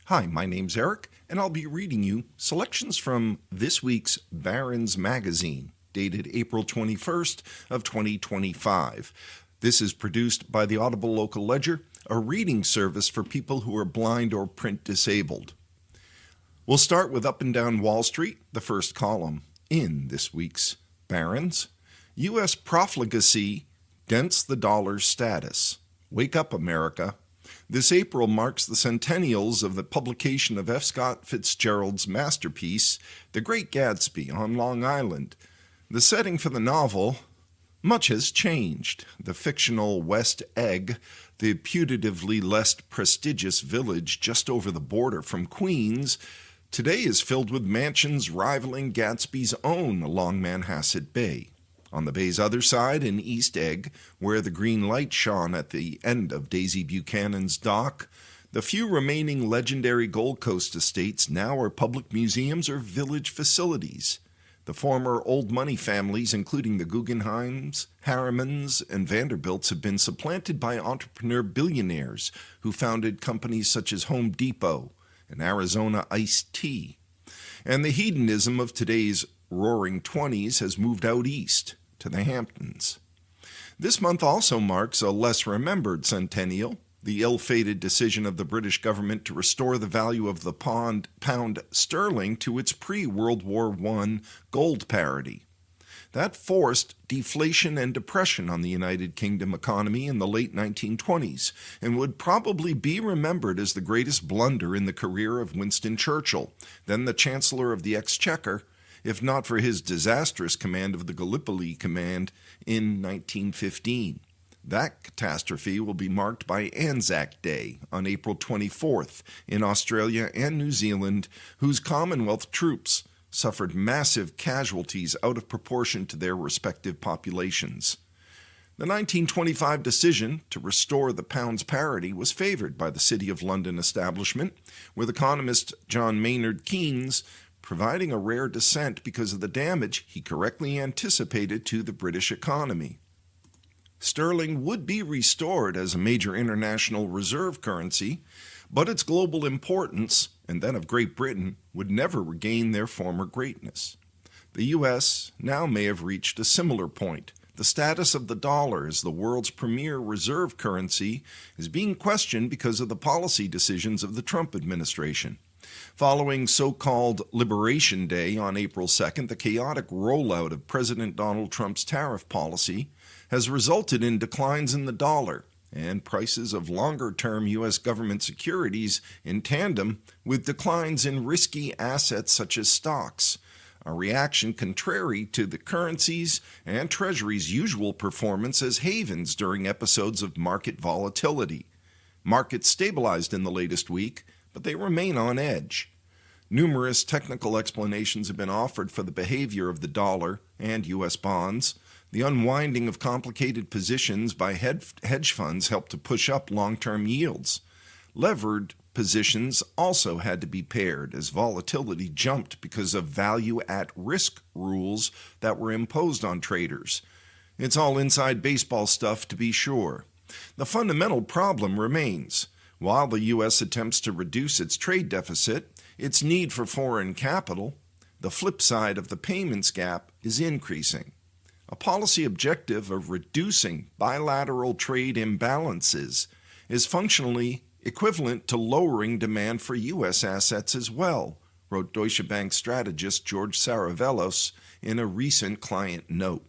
Hi, my name's Eric, and I'll be reading you selections from this week's Barrons magazine, dated April 21st of 2025. This is produced by the Audible Local Ledger, a reading service for people who are blind or print disabled. We'll start with Up and Down Wall Street, the first column, in this week's Barrons. U.S. profligacy dents the dollar's status. Wake up, America. This April marks the centennials of the publication of F. Scott Fitzgerald's masterpiece, The Great Gatsby, on Long Island. The setting for the novel, much has changed. The fictional West Egg, the putatively less prestigious village just over the border from Queens, today is filled with mansions rivaling Gatsby's own along Manhasset Bay. On the bay's other side, in East Egg, where the green light shone at the end of Daisy Buchanan's dock, the few remaining legendary Gold Coast estates now are public museums or village facilities. The former old money families, including the Guggenheims, Harrimans, and Vanderbilts, have been supplanted by entrepreneur billionaires who founded companies such as Home Depot and Arizona Iced Tea. And the hedonism of today's roaring 20s has moved out east to the Hamptons. This month also marks a less remembered centennial, the ill-fated decision of the British government to restore the value of the pound sterling to its pre-World War I gold parity. That forced deflation and depression on the United Kingdom economy in the late 1920s and would probably be remembered as the greatest blunder in the career of Winston Churchill, then the Chancellor of the Exchequer, if not for his disastrous command of the Gallipoli Command in 1915. That catastrophe will be marked by Anzac Day on April 24th in Australia and New Zealand, whose Commonwealth troops suffered massive casualties out of proportion to their respective populations. The 1925 decision to restore the pound's parity was favored by the City of London establishment, with economist John Maynard Keynes providing a rare dissent because of the damage he correctly anticipated to the British economy. Sterling would be restored as a major international reserve currency, but its global importance, and that of Great Britain, would never regain their former greatness. The U.S. now may have reached a similar point. The status of the dollar as the world's premier reserve currency is being questioned because of the policy decisions of the Trump administration. Following so-called Liberation Day on April 2nd, the chaotic rollout of President Donald Trump's tariff policy has resulted in declines in the dollar and prices of longer-term U.S. government securities in tandem with declines in risky assets such as stocks, a reaction contrary to the currency's and Treasury's usual performance as havens during episodes of market volatility. Markets stabilized in the latest week, but they remain on edge. Numerous technical explanations have been offered for the behavior of the dollar and U.S. bonds. The unwinding of complicated positions by hedge funds helped to push up long-term yields. Levered positions also had to be paired as volatility jumped because of value-at-risk rules that were imposed on traders. It's all inside baseball stuff, to be sure. The fundamental problem remains. While the U.S. attempts to reduce its trade deficit, its need for foreign capital, the flip side of the payments gap is increasing. A policy objective of reducing bilateral trade imbalances is functionally equivalent to lowering demand for U.S. assets as well, wrote Deutsche Bank strategist George Saravelos in a recent client note.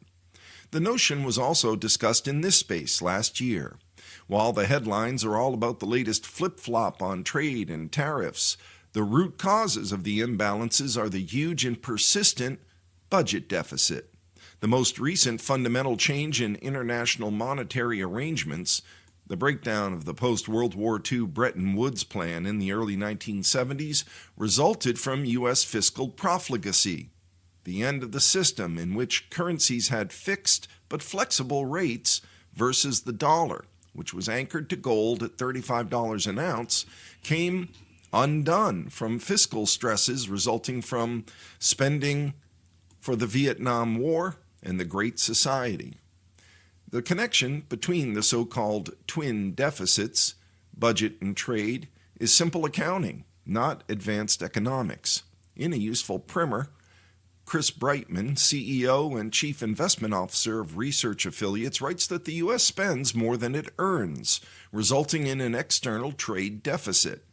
The notion was also discussed in this space last year. While the headlines are all about the latest flip-flop on trade and tariffs, the root causes of the imbalances are the huge and persistent budget deficit. The most recent fundamental change in international monetary arrangements, the breakdown of the post-World War II Bretton Woods plan in the early 1970s, resulted from U.S. fiscal profligacy, the end of the system in which currencies had fixed but flexible rates versus the dollar, which was anchored to gold at $35 an ounce, came undone from fiscal stresses resulting from spending for the Vietnam War and the Great Society. The connection between the so-called twin deficits, budget and trade, is simple accounting. not advanced economics. In a useful primer, Chris Brightman, CEO and Chief Investment Officer of Research Affiliates, writes that the U.S. spends more than it earns, resulting in an external trade deficit.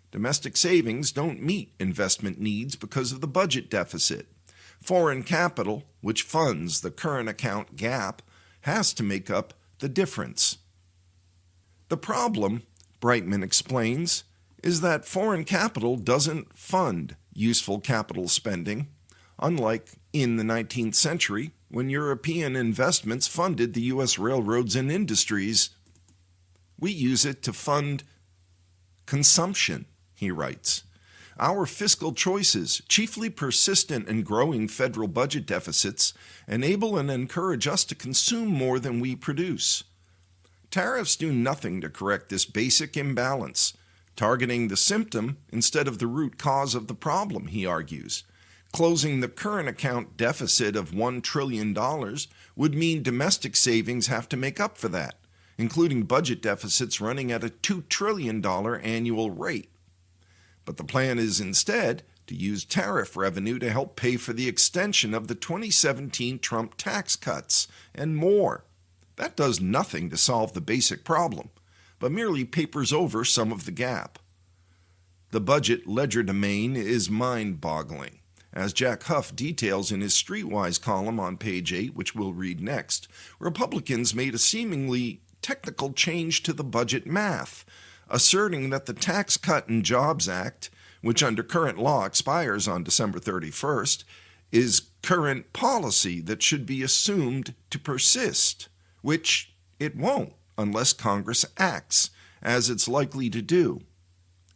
Domestic savings don't meet investment needs because of the budget deficit. Foreign capital, which funds the current account gap, has to make up the difference. The problem, Brightman explains, is that foreign capital doesn't fund useful capital spending, unlike in the 19th century when European investments funded the U.S. railroads and industries. We use it to fund consumption, he writes. Our fiscal choices, chiefly persistent and growing federal budget deficits, enable and encourage us to consume more than we produce. Tariffs do nothing to correct this basic imbalance, targeting the symptom instead of the root cause of the problem, he argues. Closing the current account deficit of $1 trillion would mean domestic savings have to make up for that, including budget deficits running at a $2 trillion annual rate. But the plan is instead to use tariff revenue to help pay for the extension of the 2017 Trump tax cuts and more. That does nothing to solve the basic problem, but merely papers over some of the gap. The budget legerdemain is mind-boggling. As Jack Huff details in his Streetwise column on page 8, which we'll read next, Republicans made a seemingly technical change to the budget math, asserting that the Tax Cut and Jobs Act, which under current law expires on December 31st, is current policy that should be assumed to persist, which it won't unless Congress acts, as it's likely to do.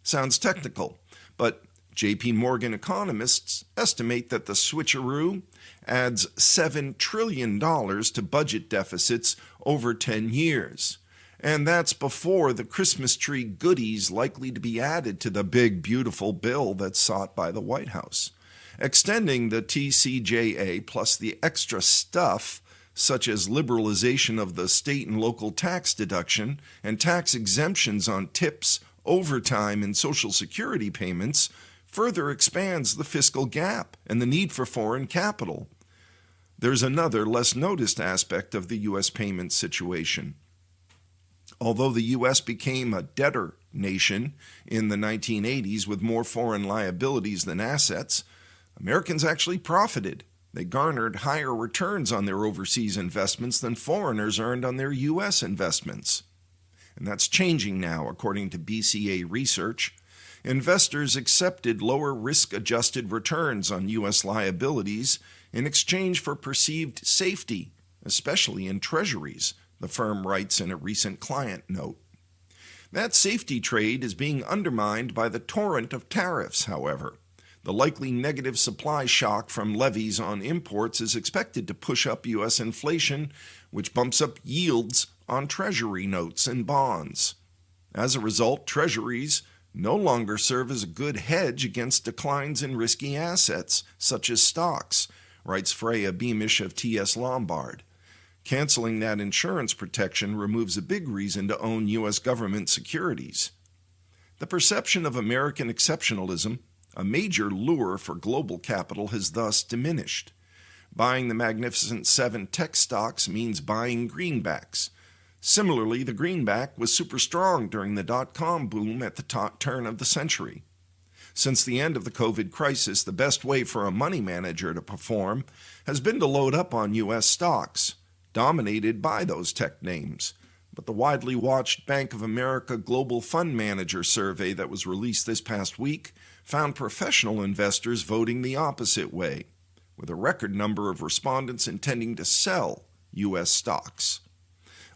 Sounds technical, but J.P. Morgan economists estimate that the switcheroo adds $7 trillion to budget deficits over 10 years. And that's before the Christmas tree goodies likely to be added to the big, beautiful bill that's sought by the White House. Extending the TCJA plus the extra stuff, such as liberalization of the state and local tax deduction and tax exemptions on tips, overtime, and Social Security payments, further expands the fiscal gap and the need for foreign capital. There's another, less noticed aspect of the U.S. payment situation. Although the U.S. became a debtor nation in the 1980s with more foreign liabilities than assets, Americans actually profited. They garnered higher returns on their overseas investments than foreigners earned on their U.S. investments. And that's changing now, according to BCA research. Investors accepted lower risk-adjusted returns on U.S. liabilities in exchange for perceived safety, especially in treasuries, the firm writes in a recent client note. That safety trade is being undermined by the torrent of tariffs, however. The likely negative supply shock from levies on imports is expected to push up U.S. inflation, which bumps up yields on Treasury notes and bonds. As a result, Treasuries no longer serve as a good hedge against declines in risky assets, such as stocks, writes Freya Beamish of T.S. Lombard. Canceling that insurance protection removes a big reason to own U.S. government securities. The perception of American exceptionalism, a major lure for global capital, has thus diminished. Buying the Magnificent Seven tech stocks means buying greenbacks. Similarly, the greenback was super strong during the dot-com boom at the turn of the century. Since the end of the COVID crisis, the best way for a money manager to perform has been to load up on U.S. stocks, dominated by those tech names. But the widely watched Bank of America Global Fund Manager survey that was released this past week found professional investors voting the opposite way, with a record number of respondents intending to sell U.S. stocks.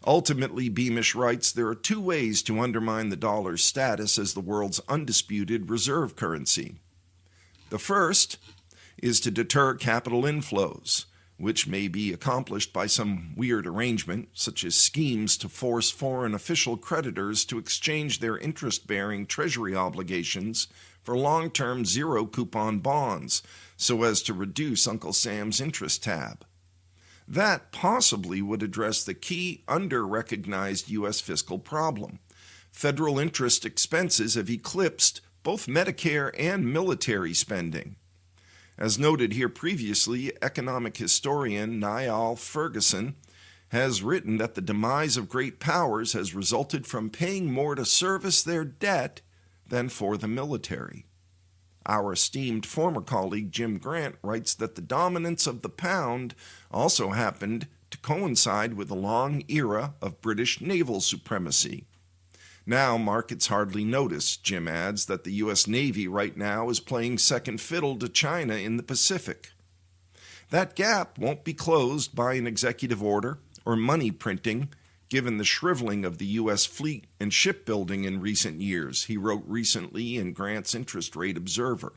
Ultimately, Beamish writes, there are two ways to undermine the dollar's status as the world's undisputed reserve currency. The first is to deter capital inflows, which may be accomplished by some weird arrangement, such as schemes to force foreign official creditors to exchange their interest-bearing treasury obligations for long-term zero-coupon bonds, so as to reduce Uncle Sam's interest tab. That possibly would address the key under-recognized U.S. fiscal problem. Federal interest expenses have eclipsed both Medicare and military spending. As noted here previously, economic historian Niall Ferguson has written that the demise of great powers has resulted from paying more to service their debt than for the military. Our esteemed former colleague Jim Grant writes that the dominance of the pound also happened to coincide with a long era of British naval supremacy. Now markets hardly notice, Jim adds, that the U.S. Navy right now is playing second fiddle to China in the Pacific. That gap won't be closed by an executive order or money printing, given the shriveling of the U.S. fleet and shipbuilding in recent years, he wrote recently in Grant's Interest Rate Observer.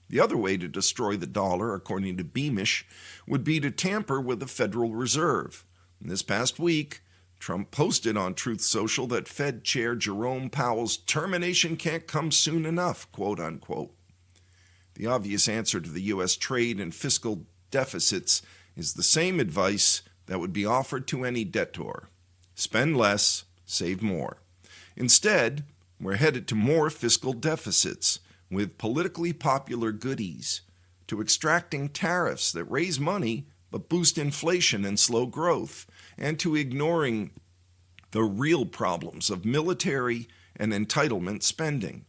The other way to destroy the dollar, according to Beamish, would be to tamper with the Federal Reserve. And this past week, Trump posted on Truth Social that Fed Chair Jerome Powell's termination can't come soon enough, quote unquote. The obvious answer to the U.S. trade and fiscal deficits is the same advice that would be offered to any debtor. Spend less, save more. Instead, we're headed to more fiscal deficits with politically popular goodies, to extracting tariffs that raise money but boost inflation and slow growth, and to ignoring the real problems of military and entitlement spending.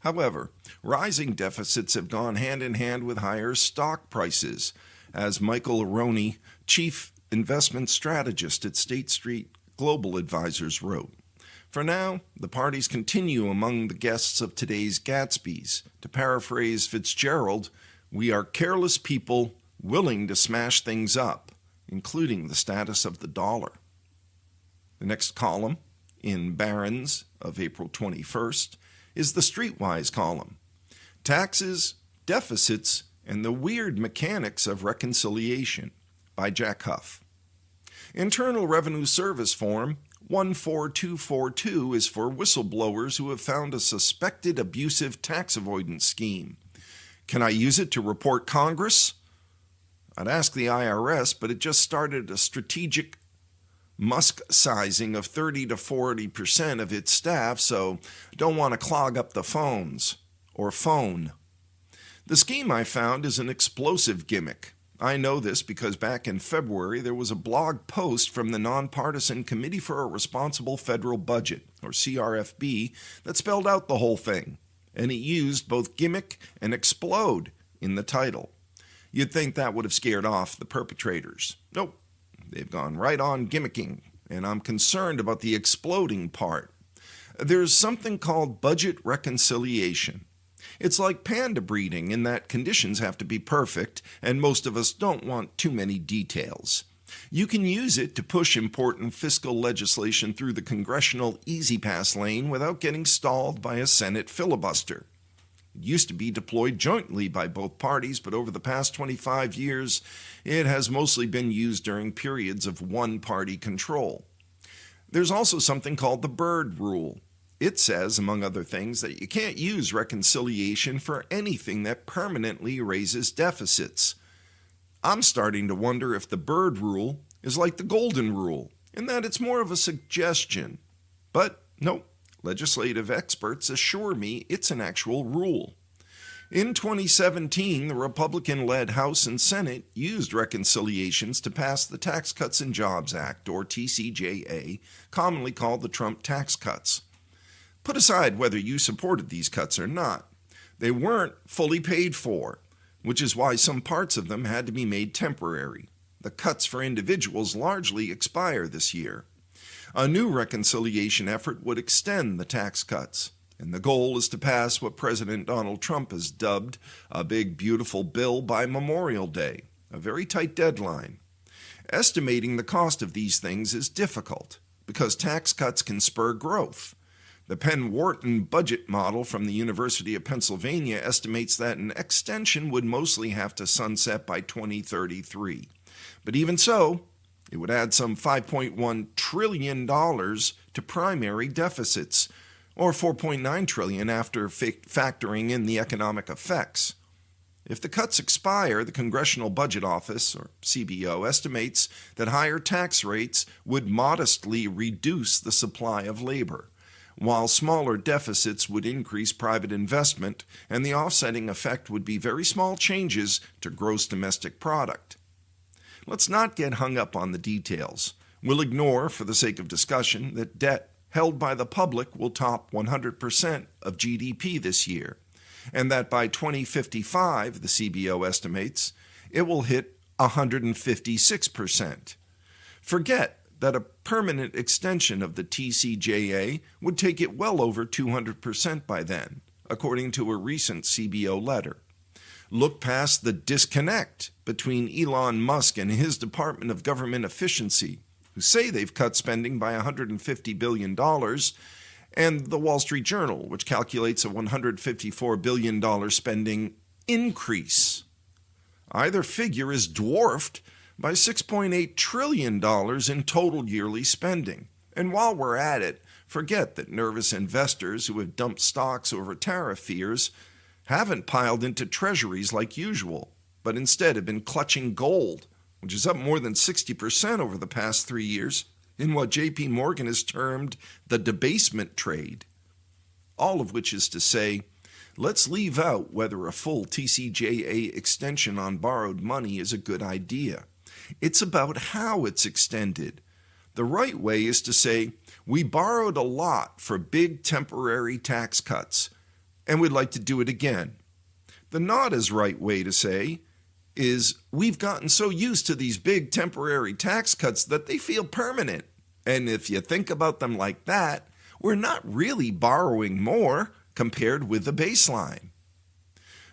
However, rising deficits have gone hand in hand with higher stock prices, as Michael Aroney, chief investment strategist at State Street Global Advisors, wrote. For now, the parties continue among the guests of today's Gatsby's. To paraphrase Fitzgerald, we are careless people willing to smash things up, including the status of the dollar. The next column, in Barrons of April 21st, is the Streetwise column. Taxes, Deficits, and the Weird Mechanics of Reconciliation by Jack Huff. Internal Revenue Service Form 14242 is for whistleblowers who have found a suspected abusive tax avoidance scheme. Can I use it to report Congress? I'd ask the IRS, but it just started a strategic Musk sizing of 30 to 40% of its staff, so don't want to clog up the phones or phone. The scheme I found is an explosive gimmick. I know this because back in February there was a blog post from the Nonpartisan Committee for a Responsible Federal Budget, or CRFB, that spelled out the whole thing, and it used both gimmick and explode in the title. You'd think that would have scared off the perpetrators. Nope, they've gone right on gimmicking, and I'm concerned about the exploding part. There's something called budget reconciliation. It's like panda breeding in that conditions have to be perfect, and most of us don't want too many details. You can use it to push important fiscal legislation through the congressional easy pass lane without getting stalled by a Senate filibuster. It used to be deployed jointly by both parties, but over the past 25 years, it has mostly been used during periods of one-party control. There's also something called the Byrd Rule. It says, among other things, that you can't use reconciliation for anything that permanently raises deficits. I'm starting to wonder if the Byrd Rule is like the Golden Rule, in that it's more of a suggestion. But nope, legislative experts assure me it's an actual rule. In 2017, the Republican-led House and Senate used reconciliations to pass the Tax Cuts and Jobs Act, or TCJA, commonly called the Trump tax cuts. Put aside whether you supported these cuts or not. They weren't fully paid for, which is why some parts of them had to be made temporary. The cuts for individuals largely expire this year. A new reconciliation effort would extend the tax cuts, and the goal is to pass what President Donald Trump has dubbed a big, beautiful bill by Memorial Day, a very tight deadline. Estimating the cost of these things is difficult because tax cuts can spur growth. The Penn-Wharton budget model from the University of Pennsylvania estimates that an extension would mostly have to sunset by 2033. But even so, it would add some $5.1 trillion to primary deficits, or $4.9 trillion after factoring in the economic effects. If the cuts expire, the Congressional Budget Office, or CBO, estimates that higher tax rates would modestly reduce the supply of labor. while smaller deficits would increase private investment, and the offsetting effect would be very small changes to gross domestic product. Let's not get hung up on the details. We'll ignore, for the sake of discussion, that debt held by the public will top 100% of GDP this year, and that by 2055, the CBO estimates, it will hit 156%. Forget that a permanent extension of the TCJA would take it well over 200% by then, according to a recent CBO letter. Look past the disconnect between Elon Musk and his Department of Government Efficiency, who say they've cut spending by $150 billion, and the Wall Street Journal, which calculates a $154 billion spending increase. Either figure is dwarfed by $6.8 trillion in total yearly spending. And while we're at it, forget that nervous investors who have dumped stocks over tariff fears haven't piled into treasuries like usual, but instead have been clutching gold, which is up more than 60% over the past 3 years, in what J.P. Morgan has termed the debasement trade. All of which is to say, let's leave out whether a full TCJA extension on borrowed money is a good idea. It's about how it's extended. The right way is to say, we borrowed a lot for big temporary tax cuts, and we'd like to do it again. The not as right way to say is, we've gotten so used to these big temporary tax cuts that they feel permanent. And if you think about them like that, we're not really borrowing more compared with the baseline.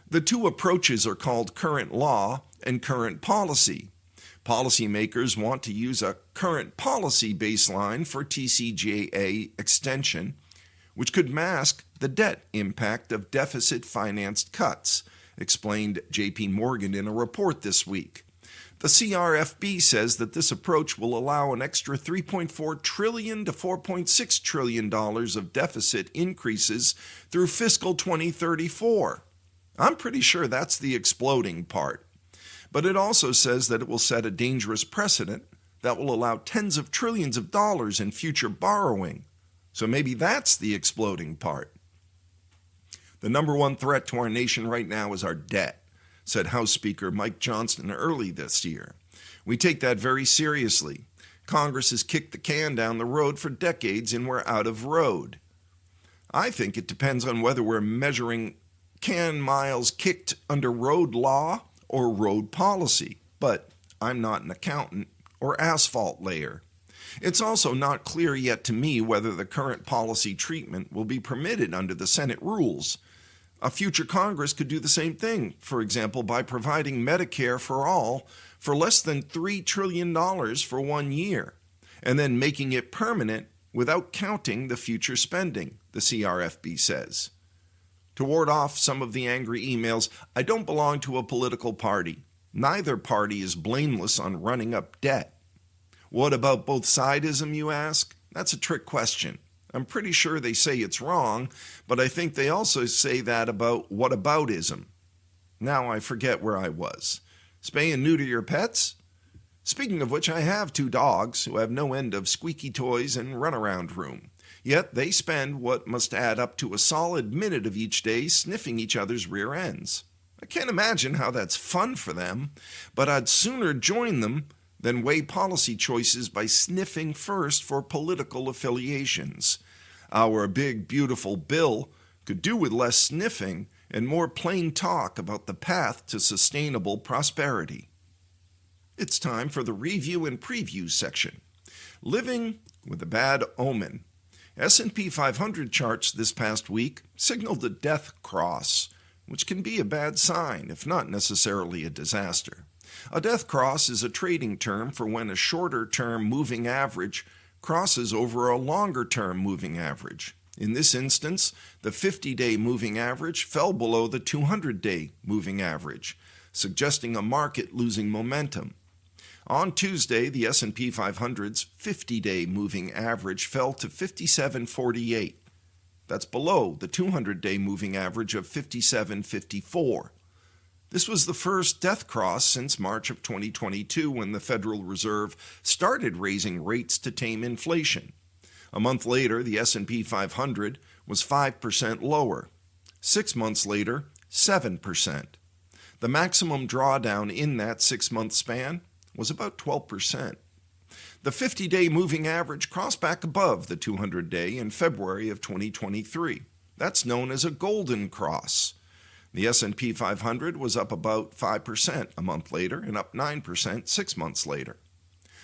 The two approaches are called current law and current policy. Policymakers want to use a current policy baseline for TCJA extension, which could mask the debt impact of deficit-financed cuts, explained J.P. Morgan in a report this week. The CRFB says that this approach will allow an extra $3.4 trillion to $4.6 trillion of deficit increases through fiscal 2034. I'm pretty sure that's the exploding part. But it also says that it will set a dangerous precedent that will allow tens of trillions of dollars in future borrowing. So maybe that's the exploding part. The number one threat to our nation right now is our debt, said House Speaker Mike Johnson early this year. We take that very seriously. Congress has kicked the can down the road for decades and we're out of road. I think it depends on whether we're measuring can miles kicked under road law or road policy, but I'm not an accountant or asphalt layer. It's also not clear yet to me whether the current policy treatment will be permitted under the Senate rules. A future Congress could do the same thing, for example, by providing Medicare for all for less than $3 trillion for 1 year, and then making it permanent without counting the future spending, the CRFB says. To ward off some of the angry emails, I don't belong to a political party. Neither party is blameless on running up debt. What about both sidism, you ask? That's a trick question. I'm pretty sure they say it's wrong, but I think they also say that about whataboutism. Now I forget where I was. Spay and neuter your pets? Speaking of which, I have 2 dogs who have no end of squeaky toys and runaround room. Yet they spend what must add up to a solid minute of each day sniffing each other's rear ends. I can't imagine how that's fun for them, but I'd sooner join them than weigh policy choices by sniffing first for political affiliations. Our big, beautiful bill could do with less sniffing and more plain talk about the path to sustainable prosperity. It's time for the review and preview section. Living with a bad omen. S&P 500 charts this past week signaled a death cross, which can be a bad sign, if not necessarily a disaster. A death cross is a trading term for when a shorter-term moving average crosses over a longer-term moving average. In this instance, the 50-day moving average fell below the 200-day moving average, suggesting a market losing momentum. On Tuesday, the S&P 500's 50-day moving average fell to 57.48. That's below the 200-day moving average of 57.54. This was the first death cross since March of 2022 when the Federal Reserve started raising rates to tame inflation. A month later, the S&P 500 was 5% lower. 6 months later, 7%. The maximum drawdown in that 6-month span was about 12%. The 50-day moving average crossed back above the 200-day in February of 2023. That's known as a golden cross. The S&P 500 was up about 5% a month later and up 9% 6 months later.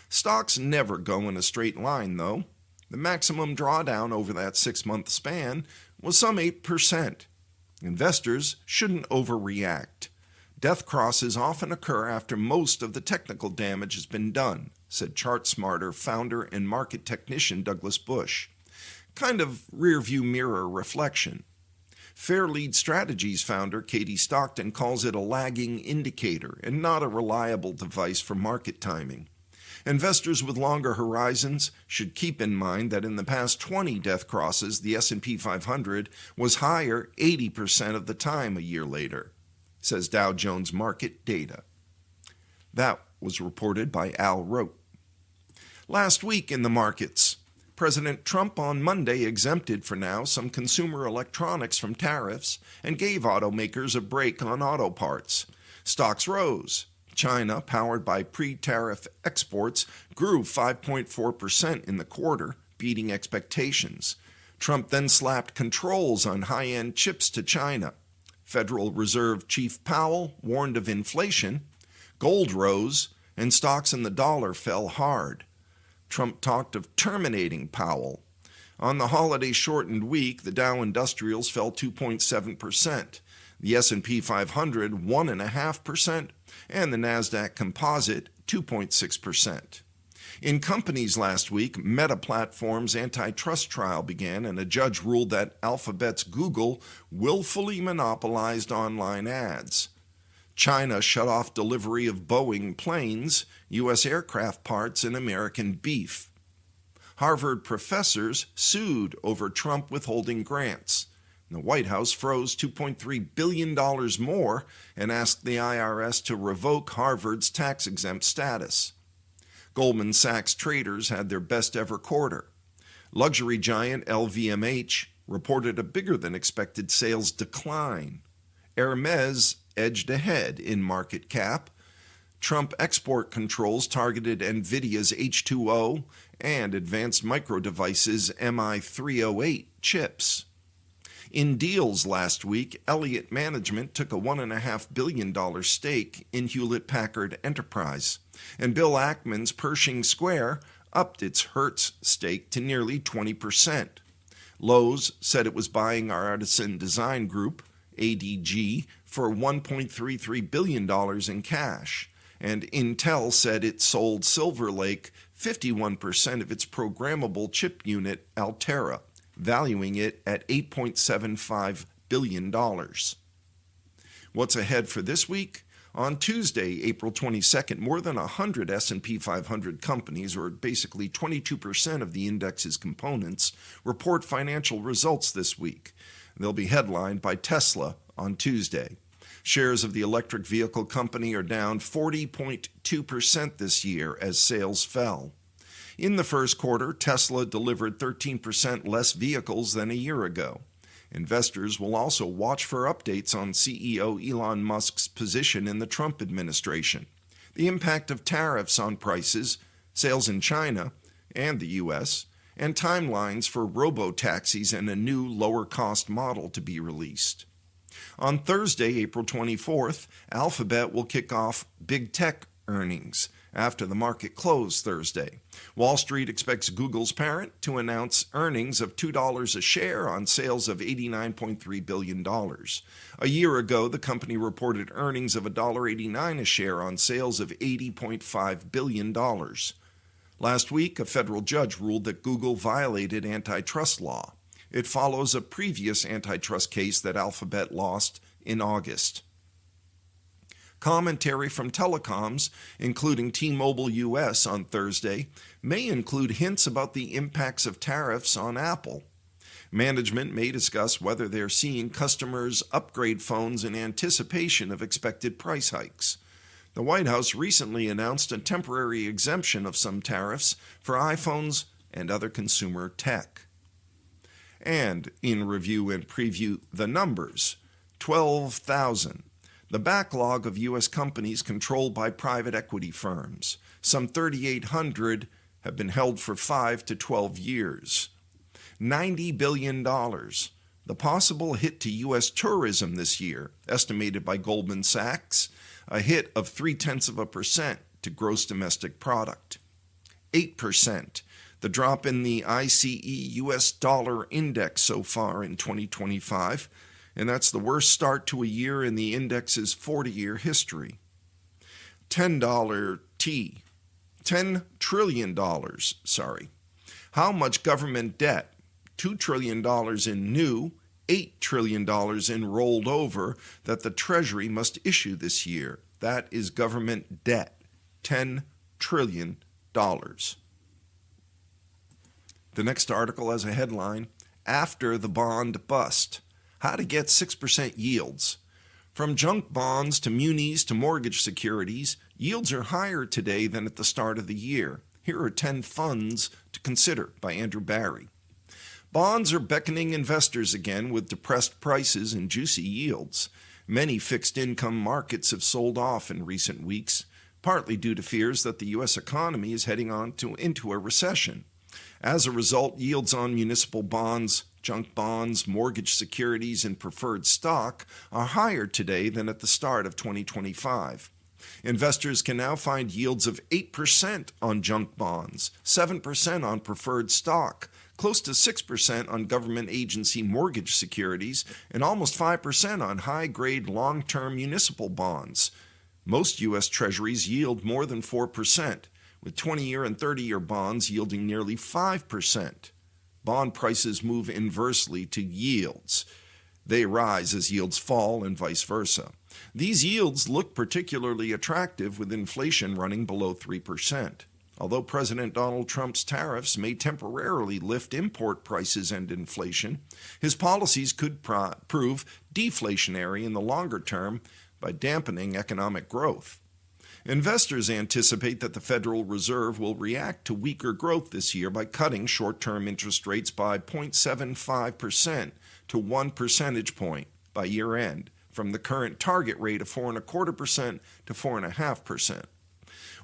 Stocks never go in a straight line, though. The maximum drawdown over that 6-month span was some 8%. Investors shouldn't overreact. Death crosses often occur after most of the technical damage has been done, said ChartSmarter founder and market technician Douglas Bush. Kind of rearview mirror reflection. Fairlead Strategies founder Katie Stockton calls it a lagging indicator and not a reliable device for market timing. Investors with longer horizons should keep in mind that in the past 20 death crosses, the S&P 500 was higher 80% of the time a year later, says Dow Jones Market Data. That was reported by Al Rote. Last week in the markets, President Trump on Monday exempted for now some consumer electronics from tariffs and gave automakers a break on auto parts. Stocks rose. China, powered by pre-tariff exports, grew 5.4% in the quarter, beating expectations. Trump then slapped controls on high-end chips to China. Federal Reserve Chief Powell warned of inflation. Gold rose, and stocks in the dollar fell hard. Trump talked of terminating Powell. On the holiday-shortened week, the Dow Industrials fell 2.7%, the S&P 500 1.5%, and the Nasdaq Composite 2.6%. In companies last week, Meta Platforms' antitrust trial began, and a judge ruled that Alphabet's Google willfully monopolized online ads. China shut off delivery of Boeing planes, U.S. aircraft parts, and American beef. Harvard professors sued over Trump withholding grants. The White House froze $2.3 billion more and asked the IRS to revoke Harvard's tax-exempt status. Goldman Sachs traders had their best ever quarter. Luxury giant LVMH reported a bigger-than-expected sales decline. Hermes edged ahead in market cap. Trump export controls targeted NVIDIA's H2O and Advanced Micro Devices MI308 chips. In deals last week, Elliott Management took a $1.5 billion stake in Hewlett-Packard Enterprise, and Bill Ackman's Pershing Square upped its Hertz stake to nearly 20%. Lowe's said it was buying Artisan Design Group, ADG, for $1.33 billion in cash, and Intel said it sold Silver Lake 51% of its programmable chip unit, Altera, valuing it at $8.75 billion. What's ahead for this week? On Tuesday, April 22nd, more than 100 S&P 500 companies, or basically 22% of the index's components, report financial results this week. They'll be headlined by Tesla on Tuesday. Shares of the electric vehicle company are down 40.2% this year as sales fell. In the first quarter, Tesla delivered 13% less vehicles than a year ago. Investors will also watch for updates on CEO Elon Musk's position in the Trump administration, the impact of tariffs on prices, sales in China and the U.S., and timelines for robo-taxis and a new lower-cost model to be released. On Thursday, April 24th, Alphabet will kick off big tech earnings after the market closed Thursday. Wall Street expects Google's parent to announce earnings of $2 a share on sales of $89.3 billion. A year ago, the company reported earnings of $1.89 a share on sales of $80.5 billion. Last week, a federal judge ruled that Google violated antitrust law. It follows a previous antitrust case that Alphabet lost in August. Commentary from telecoms, including T-Mobile US on Thursday, may include hints about the impacts of tariffs on Apple. Management may discuss whether they're seeing customers upgrade phones in anticipation of expected price hikes. The White House recently announced a temporary exemption of some tariffs for iPhones and other consumer tech. And in review and preview, the numbers: 12,000. The backlog of U.S. companies controlled by private equity firms. Some 3,800 have been held for 5 to 12 years. $90 billion. The possible hit to U.S. tourism this year, estimated by Goldman Sachs, a hit of 0.3% to gross domestic product. 8%. The drop in the ICE U.S. dollar index so far in 2025, and that's the worst start to a year in the index's 40-year history. $10 $10 trillion, How much government debt? $2 trillion in new, $8 trillion in rolled over that the Treasury must issue this year. That is government debt. $10 trillion. The next article has a headline, After the Bond Bust, How to Get 6% Yields. From junk bonds to munis to mortgage securities, yields are higher today than at the start of the year. Here are 10 funds to consider by Andrew Barry. Bonds are beckoning investors again with depressed prices and juicy yields. Many fixed income markets have sold off in recent weeks, partly due to fears that the U.S. economy is heading into a recession. As a result, yields on municipal bonds, junk bonds, mortgage securities, and preferred stock are higher today than at the start of 2025. Investors can now find yields of 8% on junk bonds, 7% on preferred stock, close to 6% on government agency mortgage securities, and almost 5% on high-grade long-term municipal bonds. Most U.S. Treasuries yield more than 4%, with 20-year and 30-year bonds yielding nearly 5%. Bond prices move inversely to yields. They rise as yields fall and vice versa. These yields look particularly attractive with inflation running below 3%. Although President Donald Trump's tariffs may temporarily lift import prices and inflation, his policies could prove deflationary in the longer term by dampening economic growth. Investors anticipate that the Federal Reserve will react to weaker growth this year by cutting short-term interest rates by 0.75% to 1 percentage point by year-end, from the current target rate of 4.25% to 4.5%.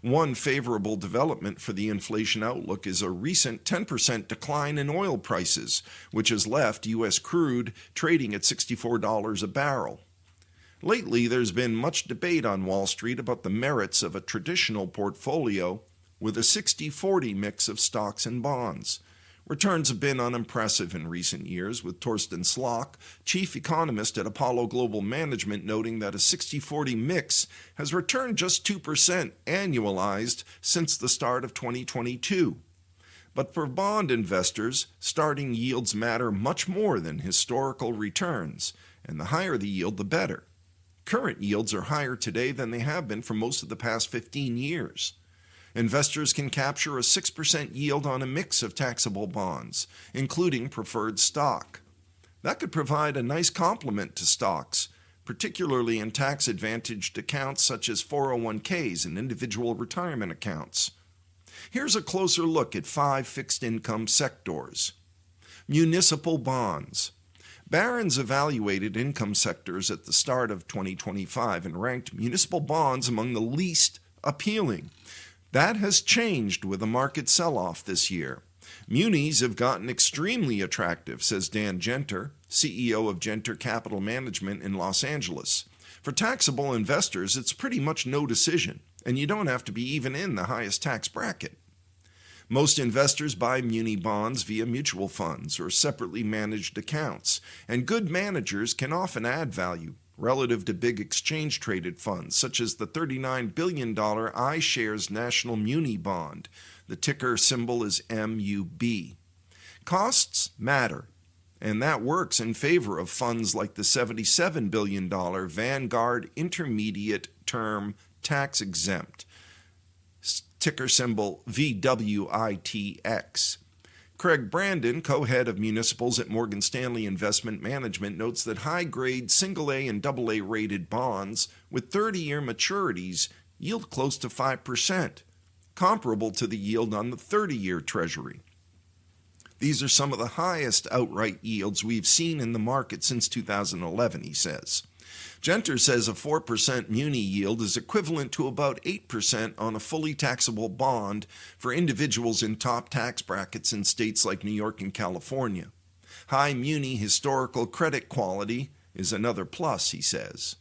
One favorable development for the inflation outlook is a recent 10% decline in oil prices, which has left U.S. crude trading at $64 a barrel. Lately, there's been much debate on Wall Street about the merits of a traditional portfolio with a 60-40 mix of stocks and bonds. Returns have been unimpressive in recent years, with Torsten Slok, chief economist at Apollo Global Management, noting that a 60-40 mix has returned just 2% annualized since the start of 2022. But for bond investors, starting yields matter much more than historical returns, and the higher the yield, the better. Current yields are higher today than they have been for most of the past 15 years. Investors can capture a 6% yield on a mix of taxable bonds, including preferred stock. That could provide a nice complement to stocks, particularly in tax-advantaged accounts such as 401ks and individual retirement accounts. Here's a closer look at 5 fixed-income sectors. Municipal bonds. Barrons evaluated income sectors at the start of 2025 and ranked municipal bonds among the least appealing. That has changed with a market sell-off this year. Munis have gotten extremely attractive, says Dan Genter, CEO of Genter Capital Management in Los Angeles. For taxable investors, it's pretty much no decision, and you don't have to be even in the highest tax bracket. Most investors buy muni bonds via mutual funds or separately managed accounts, and good managers can often add value relative to big exchange-traded funds, such as the $39 billion iShares National Muni Bond. The ticker symbol is MUB. Costs matter, and that works in favor of funds like the $77 billion Vanguard Intermediate Term Tax Exempt, ticker symbol VWITX. Craig Brandon, co-head of municipals at Morgan Stanley Investment Management, notes that high-grade single-A and double-A rated bonds with 30-year maturities yield close to 5%, comparable to the yield on the 30-year Treasury. These are some of the highest outright yields we've seen in the market since 2011, he says. Genter says a 4% muni yield is equivalent to about 8% on a fully taxable bond for individuals in top tax brackets in states like New York and California. High muni historical credit quality is another plus, he says.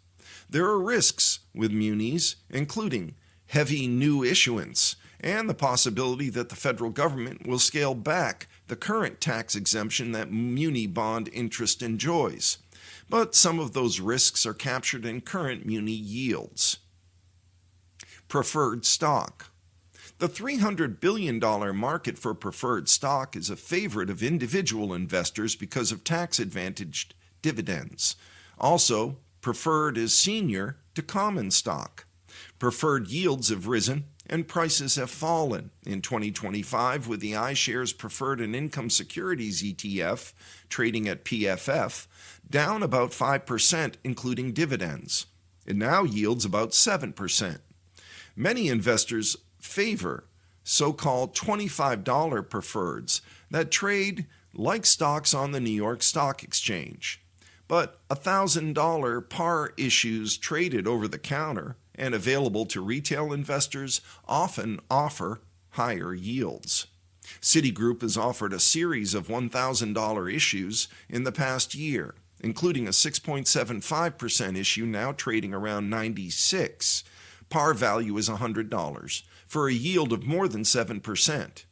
There are risks with munis, including heavy new issuance and the possibility that the federal government will scale back the current tax exemption that muni bond interest enjoys. But some of those risks are captured in current muni yields. Preferred stock. The $300 billion market for preferred stock is a favorite of individual investors because of tax-advantaged dividends. Also, preferred is senior to common stock. Preferred yields have risen and prices have fallen in 2025, with the iShares Preferred and Income Securities ETF, trading at PFF, down about 5%, including dividends. It now yields about 7%. Many investors favor so-called $25 preferreds that trade like stocks on the New York Stock Exchange. But $1,000 par issues traded over the counter and available to retail investors often offer higher yields. Citigroup has offered a series of $1,000 issues in the past year, including a 6.75% issue now trading around 96. Par value is $100 for a yield of more than 7%.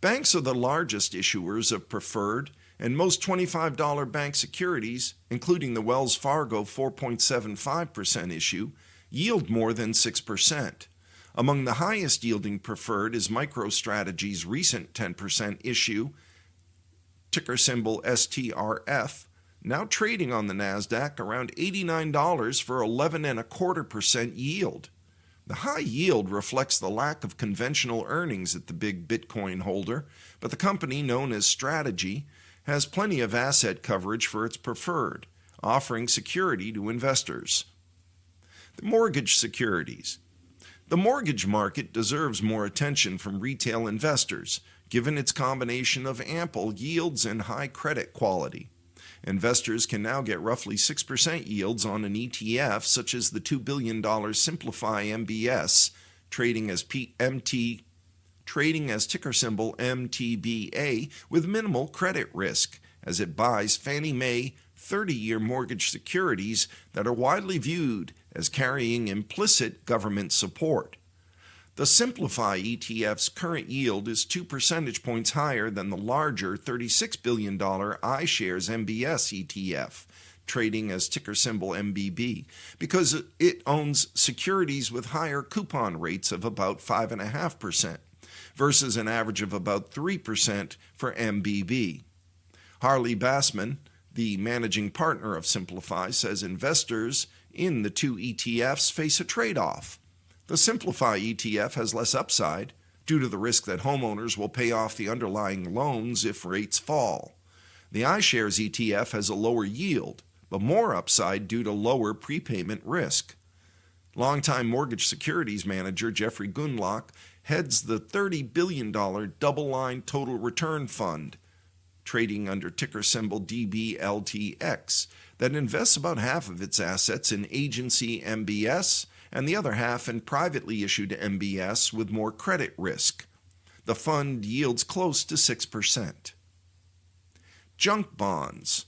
Banks are the largest issuers of preferred, and most $25 bank securities, including the Wells Fargo 4.75% issue, yield more than 6%. Among the highest yielding preferred is MicroStrategy's recent 10% issue, ticker symbol STRF, now trading on the NASDAQ around $89 for 11.25% yield. The high yield reflects the lack of conventional earnings at the big Bitcoin holder, but the company, known as Strategy, has plenty of asset coverage for its preferred, offering security to investors. The mortgage securities. The mortgage market deserves more attention from retail investors, given its combination of ample yields and high credit quality. Investors can now get roughly 6% yields on an ETF such as the $2 billion Simplify MBS, trading as ticker symbol MTBA, with minimal credit risk, as it buys Fannie Mae 30-year mortgage securities that are widely viewed as carrying implicit government support. The Simplify ETF's current yield is 2 percentage points higher than the larger $36 billion iShares MBS ETF, trading as ticker symbol MBB, because it owns securities with higher coupon rates of about 5.5%, versus an average of about 3% for MBB. Harley Bassman, the managing partner of Simplify, says investors in the two ETFs face a trade-off. The Simplify ETF has less upside due to the risk that homeowners will pay off the underlying loans if rates fall. The iShares ETF has a lower yield, but more upside due to lower prepayment risk. Longtime mortgage securities manager Jeffrey Gundlach heads the $30 billion double-line total return fund, trading under ticker symbol DBLTX, that invests about half of its assets in agency MBS and the other half in privately issued MBS with more credit risk. The fund yields close to 6%. Junk bonds.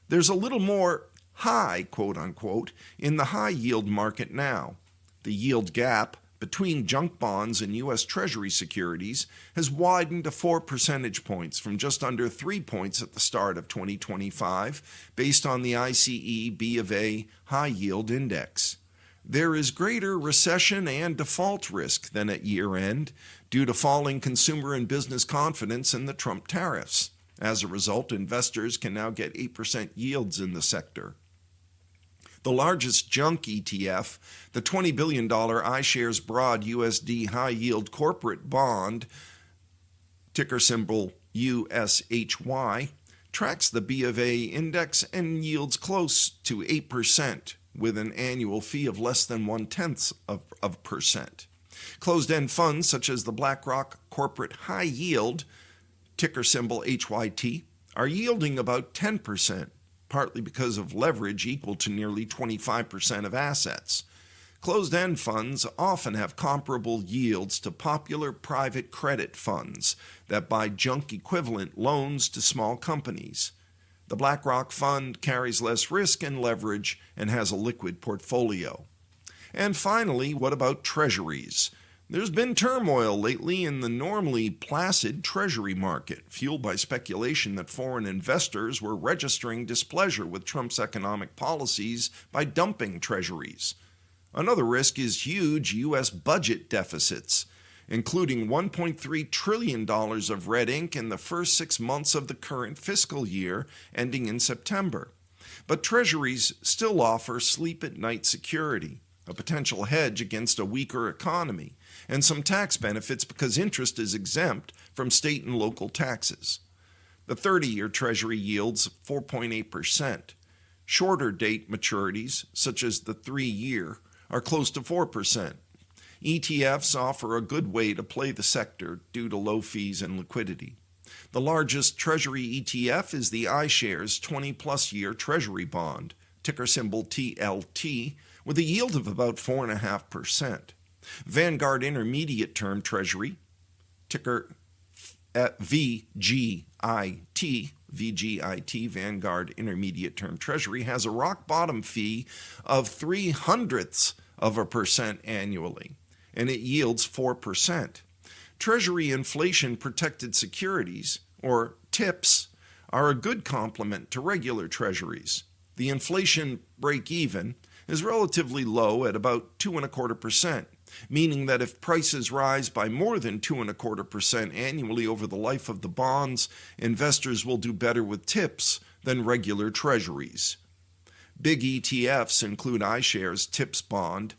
There's a little more high, quote-unquote, in the high-yield market now. The yield gap between junk bonds and U.S. Treasury securities has widened to 4 percentage points from just under 3 points at the start of 2025, based on the ICE B of A High Yield Index. There is greater recession and default risk than at year-end due to falling consumer and business confidence and the Trump tariffs. As a result, investors can now get 8% yields in the sector. The largest junk ETF, the $20 billion iShares Broad USD High Yield Corporate Bond, ticker symbol USHY, tracks the B of A index and yields close to 8%, with an annual fee of less than 0.1%. Closed-end funds such as the BlackRock Corporate High Yield, ticker symbol HYT, are yielding about 10%, partly because of leverage equal to nearly 25% of assets. Closed-end funds often have comparable yields to popular private credit funds that buy junk-equivalent loans to small companies. The BlackRock fund carries less risk and leverage and has a liquid portfolio. And finally, what about treasuries? There's been turmoil lately in the normally placid treasury market, fueled by speculation that foreign investors were registering displeasure with Trump's economic policies by dumping treasuries. Another risk is huge U.S. budget deficits, including $1.3 trillion of red ink in the first 6 months of the current fiscal year, ending in September. But treasuries still offer sleep-at-night security, a potential hedge against a weaker economy, and some tax benefits because interest is exempt from state and local taxes. The 30-year Treasury yields 4.8%. Shorter date maturities, such as the 3-year, are close to 4%. ETFs offer a good way to play the sector due to low fees and liquidity. The largest Treasury ETF is the iShares 20-plus year Treasury bond, ticker symbol TLT, with a yield of about 4.5%. Vanguard Intermediate Term Treasury, ticker VGIT, Vanguard Intermediate Term Treasury, has a rock-bottom fee of 0.03% annually, and it yields 4%. Treasury inflation-protected securities, or TIPS, are a good complement to regular treasuries. The inflation break-even is relatively low at about 2.25%, meaning that if prices rise by more than 2.25% annually over the life of the bonds, investors will do better with TIPS than regular treasuries. Big ETFs include iShares TIPS bond,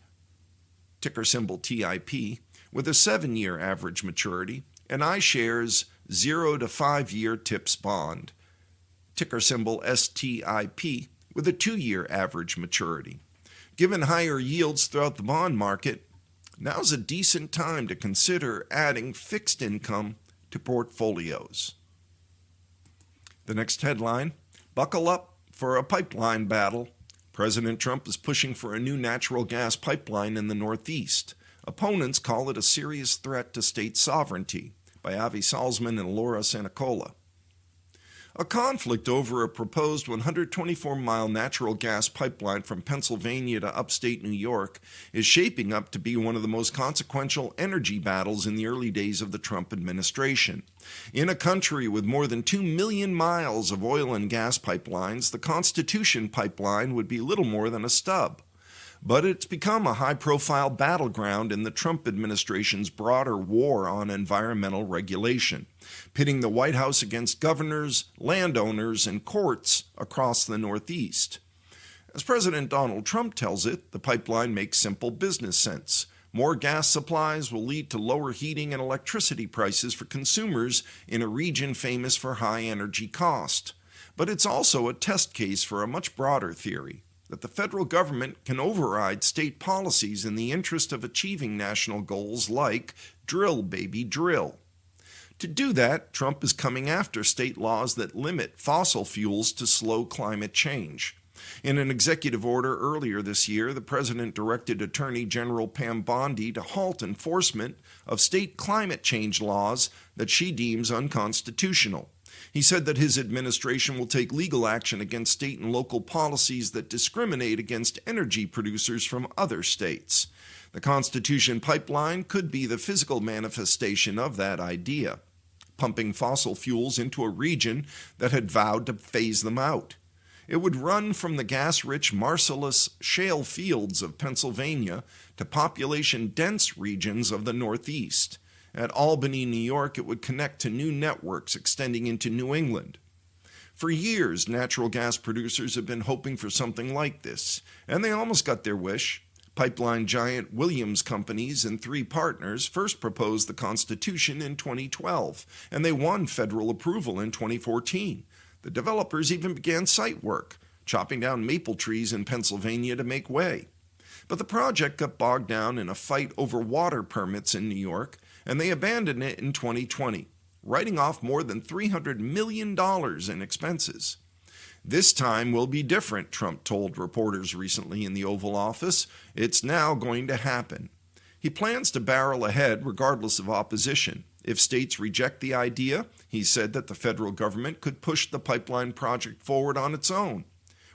ticker symbol TIP, with a 7-year average maturity, and iShares 0 to 5-year TIPS bond, ticker symbol STIP, with a 2-year average maturity. Given higher yields throughout the bond market, now's a decent time to consider adding fixed income to portfolios. The next headline, buckle up for a pipeline battle. President Trump is pushing for a new natural gas pipeline in the Northeast. Opponents call it a serious threat to state sovereignty, by Avi Salzman and Laura Sanicola. A conflict over a proposed 124-mile natural gas pipeline from Pennsylvania to upstate New York is shaping up to be one of the most consequential energy battles in the early days of the Trump administration. In a country with more than 2 million miles of oil and gas pipelines, the Constitution pipeline would be little more than a stub. But it's become a high-profile battleground in the Trump administration's broader war on environmental regulation, pitting the White House against governors, landowners, and courts across the Northeast. As President Donald Trump tells it, the pipeline makes simple business sense. More gas supplies will lead to lower heating and electricity prices for consumers in a region famous for high energy cost. But it's also a test case for a much broader theory, that the federal government can override state policies in the interest of achieving national goals like drill, baby, drill. To do that, Trump is coming after state laws that limit fossil fuels to slow climate change. In an executive order earlier this year, the president directed Attorney General Pam Bondi to halt enforcement of state climate change laws that she deems unconstitutional. He said that his administration will take legal action against state and local policies that discriminate against energy producers from other states. The Constitution pipeline could be the physical manifestation of that idea, pumping fossil fuels into a region that had vowed to phase them out. It would run from the gas-rich Marcellus shale fields of Pennsylvania to population-dense regions of the Northeast. At Albany, New York, it would connect to new networks extending into New England. For years, natural gas producers have been hoping for something like this, and they almost got their wish. Pipeline giant Williams Companies and 3 partners first proposed the Constitution in 2012, and they won federal approval in 2014. The developers even began site work, chopping down maple trees in Pennsylvania to make way. But the project got bogged down in a fight over water permits in New York, and they abandoned it in 2020, writing off more than $300 million in expenses. This time will be different, Trump told reporters recently in the Oval Office. It's now going to happen. He plans to barrel ahead regardless of opposition. If states reject the idea, he said that the federal government could push the pipeline project forward on its own.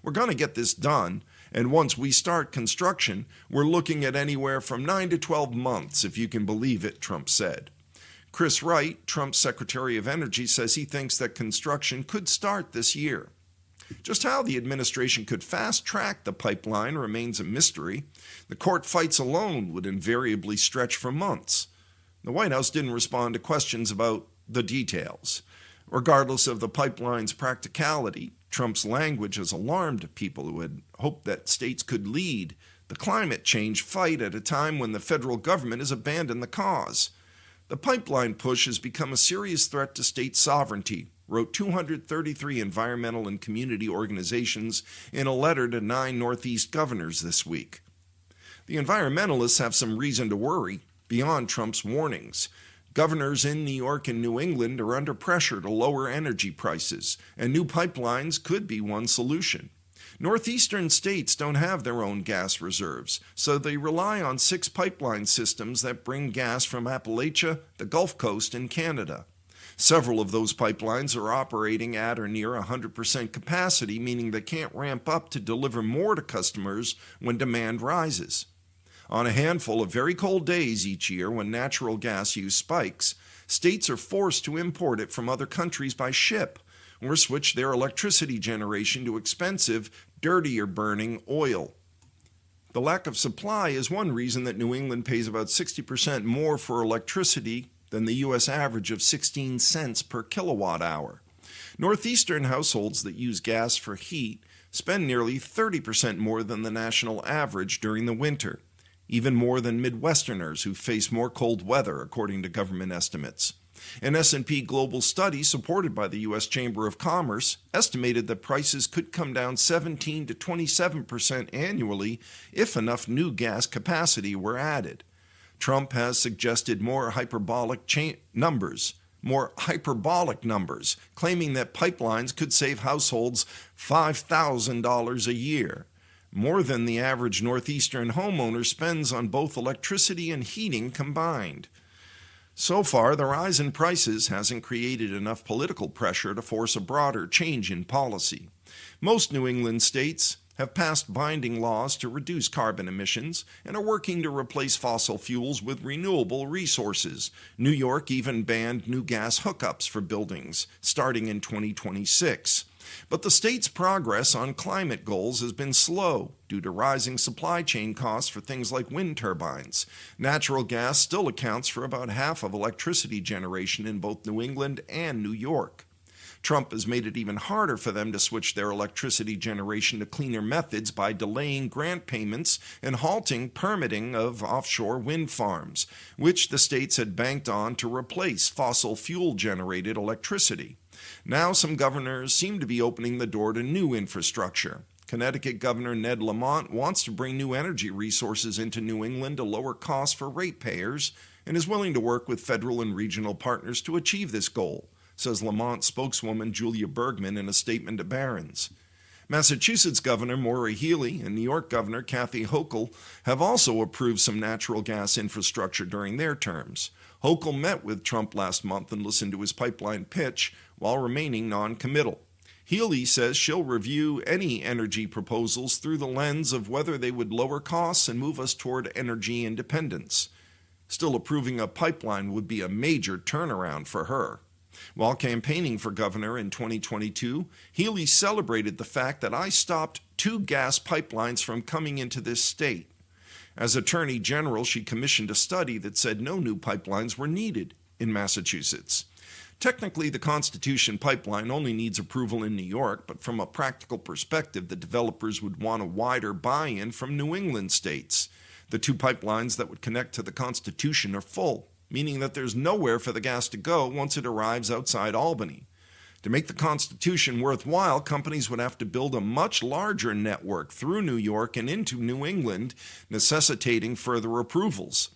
We're going to get this done, and once we start construction, we're looking at anywhere from 9 to 12 months, if you can believe it, Trump said. Chris Wright, Trump's Secretary of Energy, says he thinks that construction could start this year. Just how the administration could fast-track the pipeline remains a mystery. The court fights alone would invariably stretch for months. The White House didn't respond to questions about the details. Regardless of the pipeline's practicality, Trump's language has alarmed people who had hoped that states could lead the climate change fight at a time when the federal government has abandoned the cause. The pipeline push has become a serious threat to state sovereignty, wrote 233 environmental and community organizations in a letter to 9 Northeast governors this week. The environmentalists have some reason to worry beyond Trump's warnings. Governors in New York and New England are under pressure to lower energy prices, and new pipelines could be one solution. Northeastern states don't have their own gas reserves, so they rely on 6 pipeline systems that bring gas from Appalachia, the Gulf Coast, and Canada. Several of those pipelines are operating at or near 100% capacity, meaning they can't ramp up to deliver more to customers when demand rises. On a handful of very cold days each year when natural gas use spikes, states are forced to import it from other countries by ship or switch their electricity generation to expensive, dirtier-burning oil. The lack of supply is one reason that New England pays about 60% more for electricity than the U.S. average of 16 cents per kilowatt hour. Northeastern households that use gas for heat spend nearly 30% more than the national average during the winter, even more than Midwesterners who face more cold weather, according to government estimates. An S&P Global study supported by the U.S. Chamber of Commerce estimated that prices could come down 17 to 27% annually if enough new gas capacity were added. Trump has suggested more hyperbolic numbers, claiming that pipelines could save households $5,000 a year, more than the average Northeastern homeowner spends on both electricity and heating combined. So far, the rise in prices hasn't created enough political pressure to force a broader change in policy. Most New England states have passed binding laws to reduce carbon emissions and are working to replace fossil fuels with renewable resources. New York even banned new gas hookups for buildings starting in 2026. But the state's progress on climate goals has been slow due to rising supply chain costs for things like wind turbines. Natural gas still accounts for about half of electricity generation in both New England and New York. Trump has made it even harder for them to switch their electricity generation to cleaner methods by delaying grant payments and halting permitting of offshore wind farms, which the states had banked on to replace fossil fuel-generated electricity. Now some governors seem to be opening the door to new infrastructure. Connecticut Governor Ned Lamont wants to bring new energy resources into New England to lower costs for ratepayers and is willing to work with federal and regional partners to achieve this goal, says Lamont spokeswoman Julia Bergman in a statement to Barrons. Massachusetts Governor Maura Healey and New York Governor Kathy Hochul have also approved some natural gas infrastructure during their terms. Hochul met with Trump last month and listened to his pipeline pitch while remaining non-committal. Healey says she'll review any energy proposals through the lens of whether they would lower costs and move us toward energy independence. Still, approving a pipeline would be a major turnaround for her. While campaigning for governor in 2022, Healey celebrated the fact that I stopped 2 gas pipelines from coming into this state. As Attorney General, she commissioned a study that said no new pipelines were needed in Massachusetts. Technically, the Constitution pipeline only needs approval in New York, but from a practical perspective, the developers would want a wider buy-in from New England states. The 2 pipelines that would connect to the Constitution are full, meaning that there's nowhere for the gas to go once it arrives outside Albany. To make the Constitution worthwhile, companies would have to build a much larger network through New York and into New England, necessitating further approvals.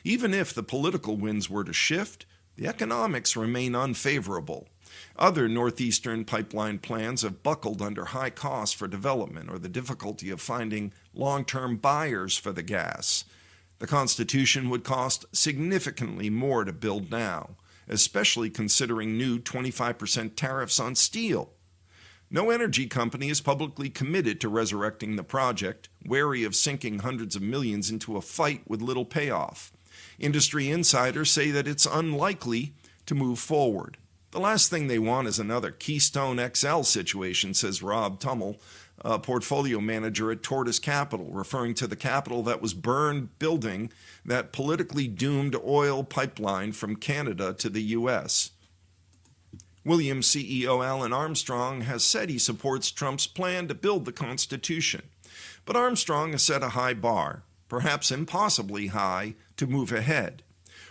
Even if the political winds were to shift, The economics remain unfavorable. Other northeastern pipeline plans have buckled under high costs for development or the difficulty of finding long-term buyers for the gas. The Constitution would cost significantly more to build now, especially considering new 25% tariffs on steel. No energy company is publicly committed to resurrecting the project, wary of sinking hundreds of millions into a fight with little payoff. Industry insiders say that it's unlikely to move forward. The last thing they want is another Keystone XL situation, says Rob Tummel, a portfolio manager at Tortoise Capital, referring to the capital that was burned building that politically doomed oil pipeline from Canada to the U.S. Williams CEO Alan Armstrong has said he supports Trump's plan to build the Constitution. But Armstrong has set a high bar, perhaps impossibly high, to move ahead.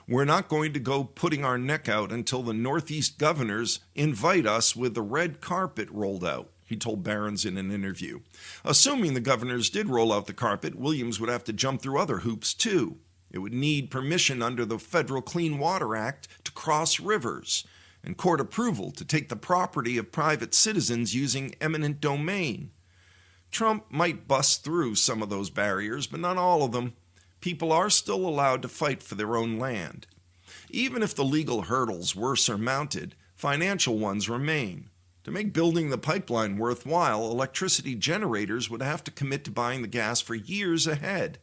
We're not going to go putting our neck out until the Northeast governors invite us with the red carpet rolled out, he told Barrons in an interview. Assuming the governors did roll out the carpet, Williams would have to jump through other hoops too. It would need permission under the Federal Clean Water Act to cross rivers, and court approval to take the property of private citizens using eminent domain. Trump might bust through some of those barriers, but not all of them. People are still allowed to fight for their own land. Even if the legal hurdles were surmounted, financial ones remain. To make building the pipeline worthwhile, electricity generators would have to commit to buying the gas for years ahead.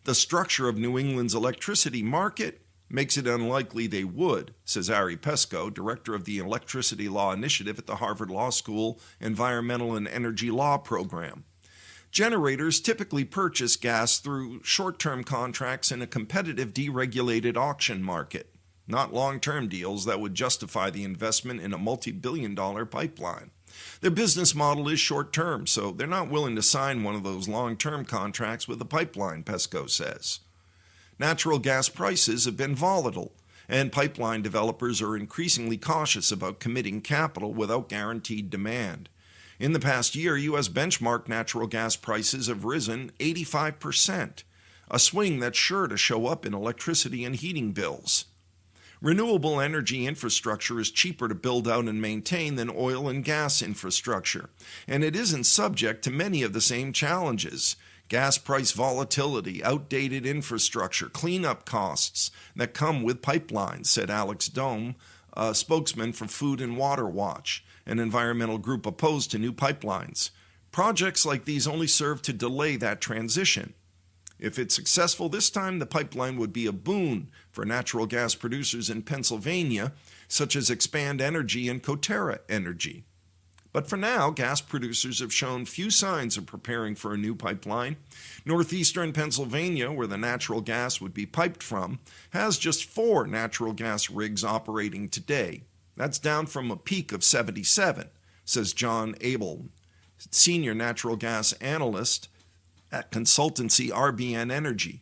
The structure of New England's electricity market makes it unlikely they would, says Ari Pesco, director of the Electricity Law Initiative at the Harvard Law School Environmental and Energy Law Program. Generators typically purchase gas through short-term contracts in a competitive, deregulated auction market, not long-term deals that would justify the investment in a multi-billion-dollar pipeline. Their business model is short-term, so they're not willing to sign one of those long-term contracts with a pipeline, Pesco says. Natural gas prices have been volatile, and pipeline developers are increasingly cautious about committing capital without guaranteed demand. In the past year, U.S. benchmark natural gas prices have risen 85%, a swing that's sure to show up in electricity and heating bills. Renewable energy infrastructure is cheaper to build out and maintain than oil and gas infrastructure, and it isn't subject to many of the same challenges. Gas price volatility, outdated infrastructure, cleanup costs that come with pipelines, said Alex Dome, a spokesman for Food and Water Watch, an environmental group opposed to new pipelines. Projects like these only serve to delay that transition. If it's successful this time, the pipeline would be a boon for natural gas producers in Pennsylvania, such as Expand Energy and Coterra Energy. But for now, gas producers have shown few signs of preparing for a new pipeline. Northeastern Pennsylvania, where the natural gas would be piped from, has just 4 natural gas rigs operating today. That's down from a peak of 77, says John Abel, senior natural gas analyst at consultancy RBN Energy.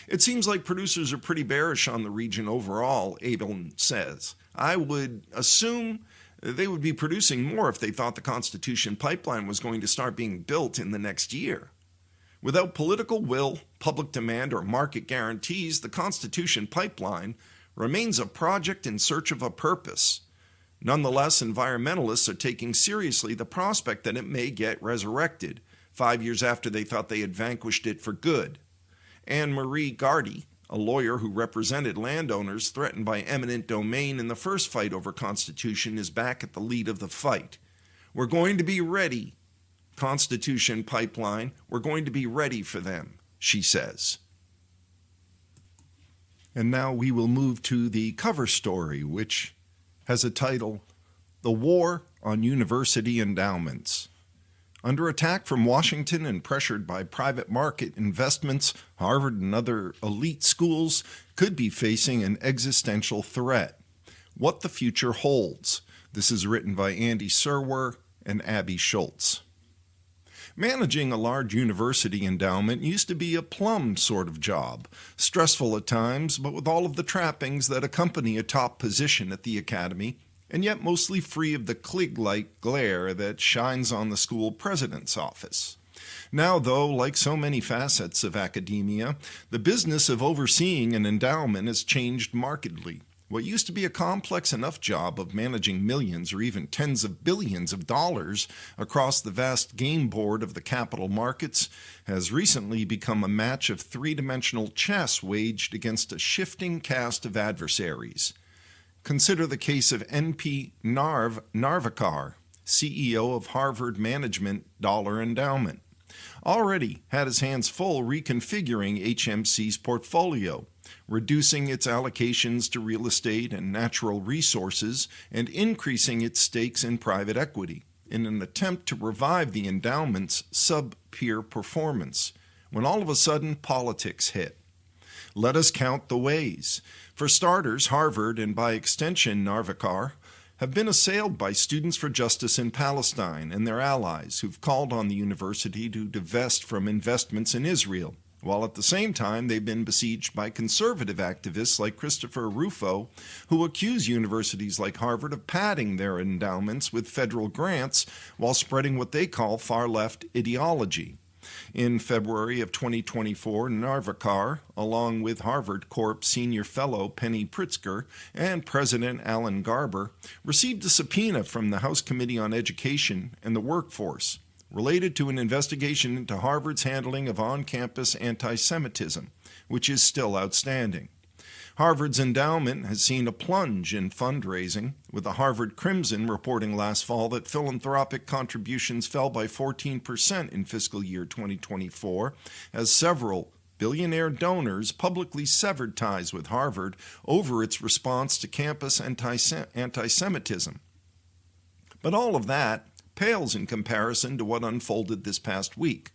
It seems like producers are pretty bearish on the region overall, Abel says. I would assume they would be producing more if they thought the Constitution pipeline was going to start being built in the next year. Without political will, public demand, or market guarantees, the Constitution pipeline remains a project in search of a purpose. Nonetheless, environmentalists are taking seriously the prospect that it may get resurrected 5 years after they thought they had vanquished it for good. Anne Marie Gardy, a lawyer who represented landowners threatened by eminent domain in the first fight over Constitution, is back at the lead of the fight. We're going to be ready, Constitution pipeline, we're going to be ready for them, she says. And now we will move to the cover story, which has a title, The War on University Endowments. Under attack from Washington and pressured by private market investments, Harvard and other elite schools could be facing an existential threat. What the future holds. This is written by Andy Serwer and Abby Schultz. Managing a large university endowment used to be a plum sort of job, stressful at times, but with all of the trappings that accompany a top position at the academy, and yet mostly free of the Klieg-like glare that shines on the school president's office. Now, though, like so many facets of academia, the business of overseeing an endowment has changed markedly. What used to be a complex enough job of managing millions or even tens of billions of dollars across the vast game board of the capital markets has recently become a match of three-dimensional chess waged against a shifting cast of adversaries. Consider the case of N.P. Narvekar, CEO of Harvard Management Dollar Endowment. Already had his hands full reconfiguring HMC's portfolio, reducing its allocations to real estate and natural resources, and increasing its stakes in private equity in an attempt to revive the endowment's sub-peer performance, when all of a sudden politics hit. Let us count the ways. For starters, Harvard, and by extension Narvekar, have been assailed by Students for Justice in Palestine and their allies who've called on the university to divest from investments in Israel, while at the same time they've been besieged by conservative activists like Christopher Rufo, who accuse universities like Harvard of padding their endowments with federal grants while spreading what they call far-left ideology. In February of 2024, Narvekar, along with Harvard Corp senior fellow Penny Pritzker and President Alan Garber, received a subpoena from the House Committee on Education and the Workforce related to an investigation into Harvard's handling of on-campus anti-Semitism, which is still outstanding. Harvard's endowment has seen a plunge in fundraising, with the Harvard Crimson reporting last fall that philanthropic contributions fell by 14% in fiscal year 2024, as several billionaire donors publicly severed ties with Harvard over its response to campus anti-Semitism. But all of that pales in comparison to what unfolded this past week,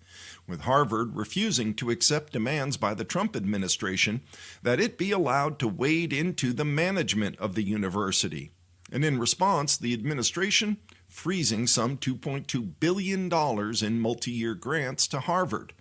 with Harvard refusing to accept demands by the Trump administration that it be allowed to wade into the management of the university. And in response, the administration freezing some $2.2 billion in multi-year grants to Harvard.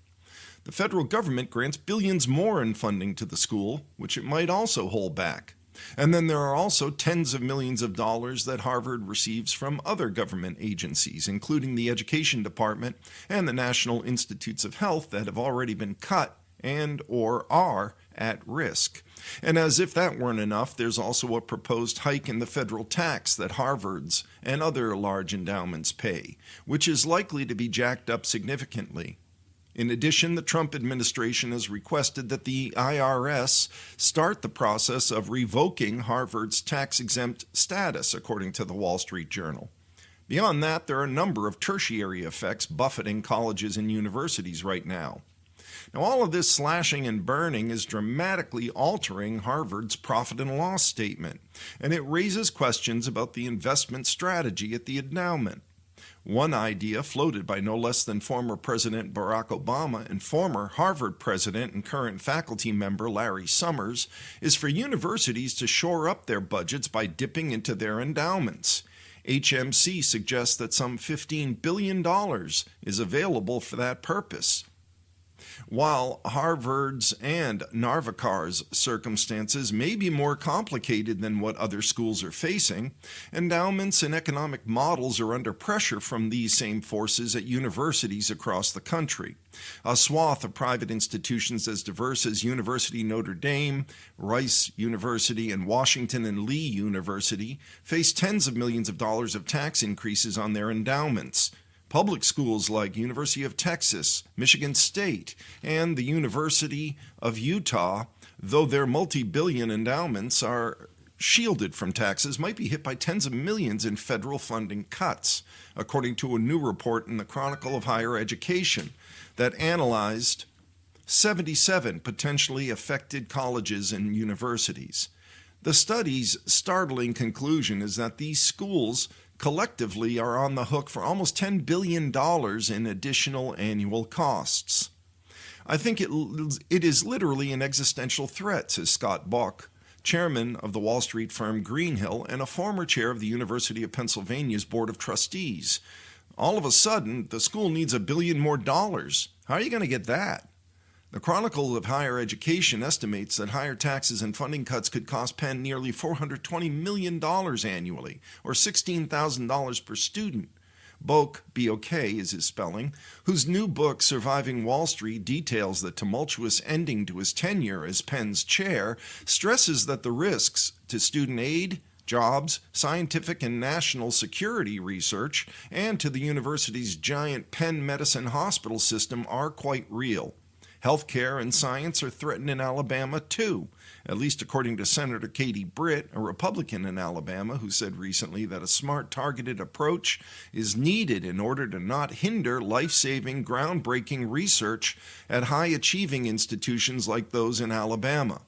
The federal government grants billions more in funding to the school, which it might also hold back. And then there are also tens of millions of dollars that Harvard receives from other government agencies, including the Education Department and the National Institutes of Health, that have already been cut and or are at risk. And as if that weren't enough, there's also a proposed hike in the federal tax that Harvard's and other large endowments pay, which is likely to be jacked up significantly. In addition, the Trump administration has requested that the IRS start the process of revoking Harvard's tax-exempt status, according to the Wall Street Journal. Beyond that, there are a number of tertiary effects buffeting colleges and universities right now. Now, all of this slashing and burning is dramatically altering Harvard's profit and loss statement, and it raises questions about the investment strategy at the endowment. One idea, floated by no less than former President Barack Obama and former Harvard president and current faculty member Larry Summers, is for universities to shore up their budgets by dipping into their endowments. HMC suggests that some $15 billion is available for that purpose. While Harvard's and Narvekar's circumstances may be more complicated than what other schools are facing, endowments and economic models are under pressure from these same forces at universities across the country. A swath of private institutions as diverse as University Notre Dame, Rice University, and Washington and Lee University face tens of millions of dollars of tax increases on their endowments. Public schools like University of Texas, Michigan State, and the University of Utah, though their multi-billion endowments are shielded from taxes, might be hit by tens of millions in federal funding cuts, according to a new report in the Chronicle of Higher Education that analyzed 77 potentially affected colleges and universities. The study's startling conclusion is that these schools collectively are on the hook for almost $10 billion in additional annual costs. I think it is literally an existential threat, says Scott Buck, chairman of the Wall Street firm Greenhill and a former chair of the University of Pennsylvania's Board of Trustees. All of a sudden, the school needs $1 billion more. How are you going to get that? The Chronicle of Higher Education estimates that higher taxes and funding cuts could cost Penn nearly $420 million annually, or $16,000 per student. Boak, B-O-K is his spelling, whose new book, Surviving Wall Street, details the tumultuous ending to his tenure as Penn's chair, stresses that the risks to student aid, jobs, scientific and national security research, and to the university's giant Penn Medicine hospital system are quite real. Healthcare and science are threatened in Alabama, too, at least according to Senator Katie Britt, a Republican in Alabama, who said recently that a smart, targeted approach is needed in order to not hinder life-saving, groundbreaking research at high-achieving institutions like those in Alabama.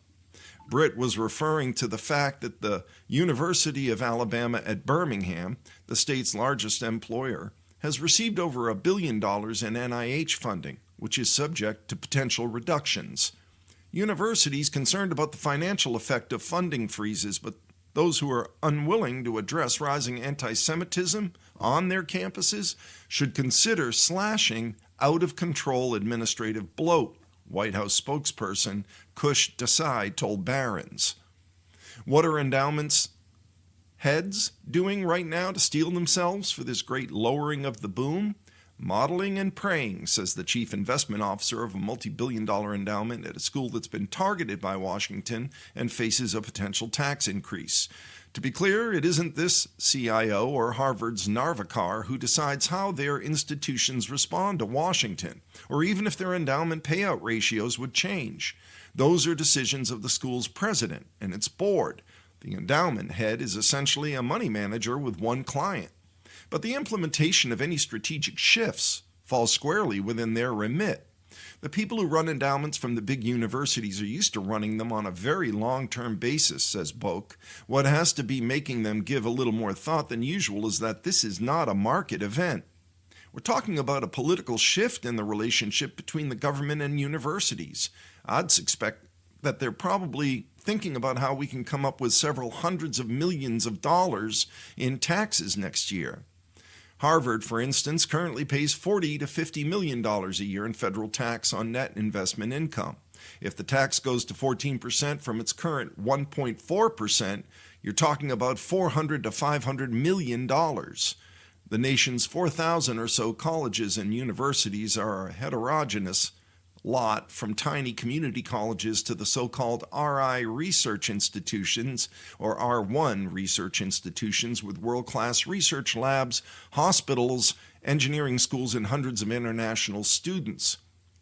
Britt was referring to the fact that the University of Alabama at Birmingham, the state's largest employer, has received over $1 billion in NIH funding, which is subject to potential reductions. Universities concerned about the financial effect of funding freezes, but those who are unwilling to address rising anti-Semitism on their campuses should consider slashing out-of-control administrative bloat, White House spokesperson Kush Desai told Barrons. What are endowments heads doing right now to steel themselves for this great lowering of the boom? Modeling and praying, says the chief investment officer of a multi-billion-dollar endowment at a school that's been targeted by Washington and faces a potential tax increase. To be clear, it isn't this CIO or Harvard's Narvikar who decides how their institutions respond to Washington, or even if their endowment payout ratios would change. Those are decisions of the school's president and its board. The endowment head is essentially a money manager with one client. But the implementation of any strategic shifts falls squarely within their remit. The people who run endowments from the big universities are used to running them on a very long-term basis, says Boak. What has to be making them give a little more thought than usual is that this is not a market event. We're talking about a political shift in the relationship between the government and universities. I'd suspect that they're probably thinking about how we can come up with several hundreds of millions of dollars in taxes next year. Harvard, for instance, currently pays $40 to $50 million a year in federal tax on net investment income. If the tax goes to 14% from its current 1.4%, you're talking about $400 to $500 million. The nation's 4,000 or so colleges and universities are a heterogeneous lot, from tiny community colleges to the so-called RI research institutions, or R1 research institutions, with world-class research labs, hospitals, engineering schools, and hundreds of international students.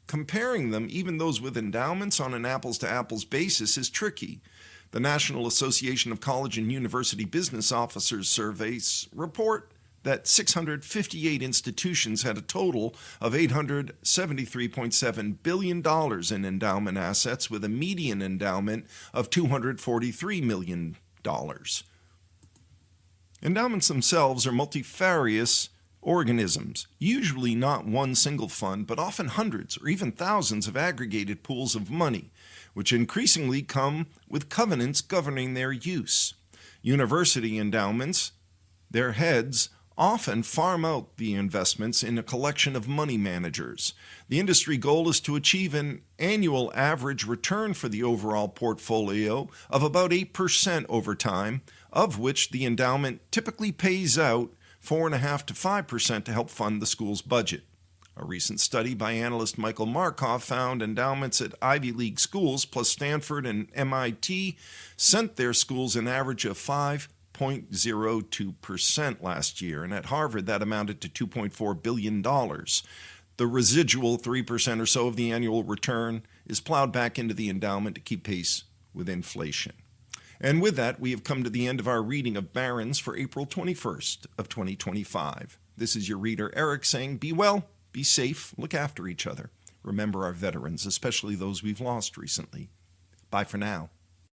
Comparing them, even those with endowments, on an apples-to-apples basis is tricky. The National Association of College and University Business Officers surveys report that 658 institutions had a total of $873.7 billion in endowment assets, with a median endowment of $243 million. Endowments themselves are multifarious organisms, usually not one single fund, but often hundreds or even thousands of aggregated pools of money, which increasingly come with covenants governing their use. University endowments, their heads, often farm out the investments in a collection of money managers. The industry goal is to achieve an annual average return for the overall portfolio of about 8% over time, of which the endowment typically pays out 4.5% to 5% to help fund the school's budget. A recent study by analyst Michael Markov found endowments at Ivy League schools, plus Stanford and MIT, sent their schools an average of 5.02% last year, and at Harvard that amounted to $2.4 billion. The residual 3% or so of the annual return is plowed back into the endowment to keep pace with inflation. And with that, we have come to the end of our reading of Barrons for April 21st of 2025. This is your reader Eric saying, be well, be safe, look after each other. Remember our veterans, especially those we've lost recently. Bye for now.